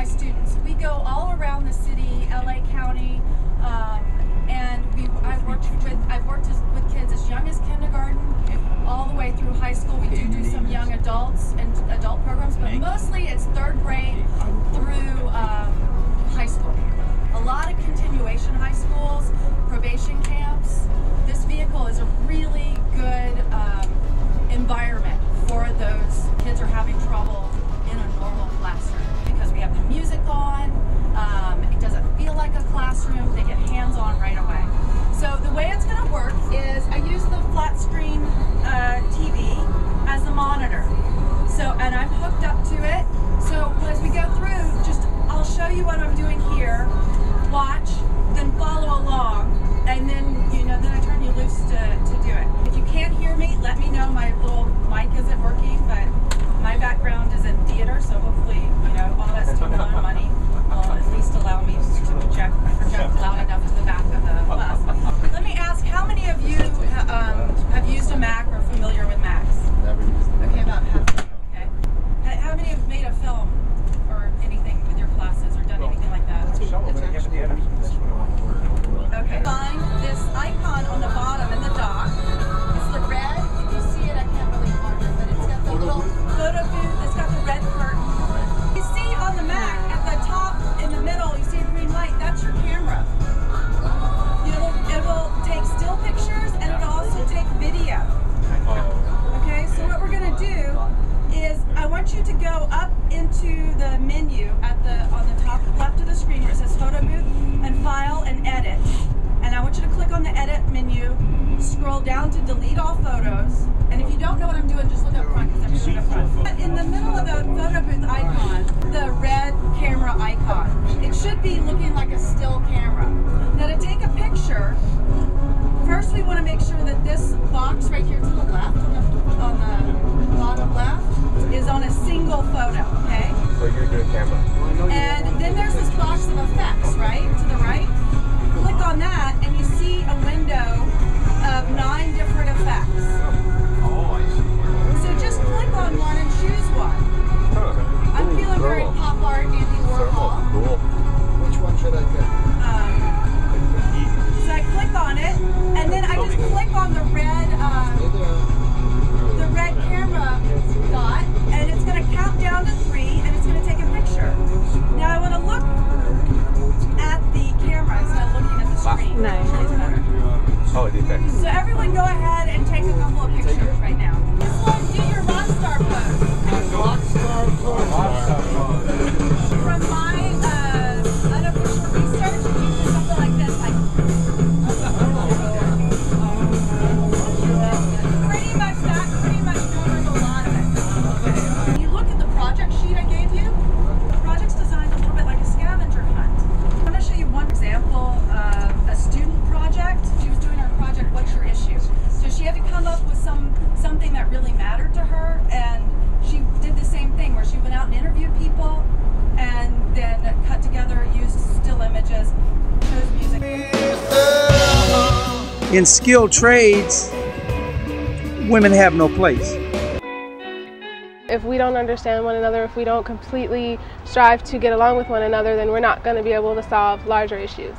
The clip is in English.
students. We go all around the city, LA County, and I've worked with kids as young as kindergarten, all the way through high school. We do some young adults and adult programs, but mostly it's third grade through high school. A lot of continuation high schools, probation camps. This vehicle is a really good environment for those kids who are having trouble in a normal classroom, because we have the music on. It doesn't feel like a classroom. They get hands-on right away. So the way it's going to work is I use the flat screen TV as the monitor. And I'm hooked up to it. So as we go through, I'll show you what I'm doing here. Watch, then follow along, and then then I turn you loose to do it. If you can't hear me, let me know. My little mic isn't working, but my background is in theater, so hopefully all that student loan money will at least allow me to project loud enough to the back of the bus. Let me ask, how many of you have used a Mac or familiar with Macs? Never used it. Okay, about half. Okay. How many have made a film or anything with your classes or done anything like that? Okay. Find this icon on the bottom in the dock. It's the red. If you see it, I can't really mark it, but it's got the little photo booth. It's got the red curtain. You see on the Mac at the top in the middle, you see a green light. That's your camera. It'll take still pictures and it'll also take video. Okay. So what we're gonna do is I want you to go up into the menu on the top left of the screen where it says photo booth and file and edit. And I want you to click on the edit menu, scroll down to delete all photos. And if you don't know what I'm doing, just look up front because I'm doing up front. In the middle of the photo booth icon, the red camera icon, it should be looking like a still camera. Now to take a picture, first we want to make sure that this box right here to the left, on the bottom left, is on a single photo, okay? So you're doing camera. And then there's this box of effects, right? To the right. Click on that and you see a window of 9 different effects. Oh, I see. So just click on one and choose one. I'm feeling very pop art, Andy Warhol. Cool. Which one should I pick? So I click on it, and then I just click on the red camera dot, and it's going to count down to 3, and it's going to take a picture. Now I want to look at the camera instead of looking at the screen. Nice. Oh, okay. So everyone go ahead and take a couple of pictures right now. This one, do your rock star pose. Rock star pose. From my unofficial research, it's usually something like this, like pretty much covers a lot of it. When you look at the project sheet I gave you, the project's designed a little bit like a scavenger hunt. I'm going to show you one example of a student project. She was doing her project, What's Your Issue? So she had to come up with something that really mattered to her, and she did the same thing where she went out and interviewed people and then cut together, used still images, chose music. In skilled trades, women have no place. If we don't understand one another, if we don't completely strive to get along with one another, then we're not going to be able to solve larger issues.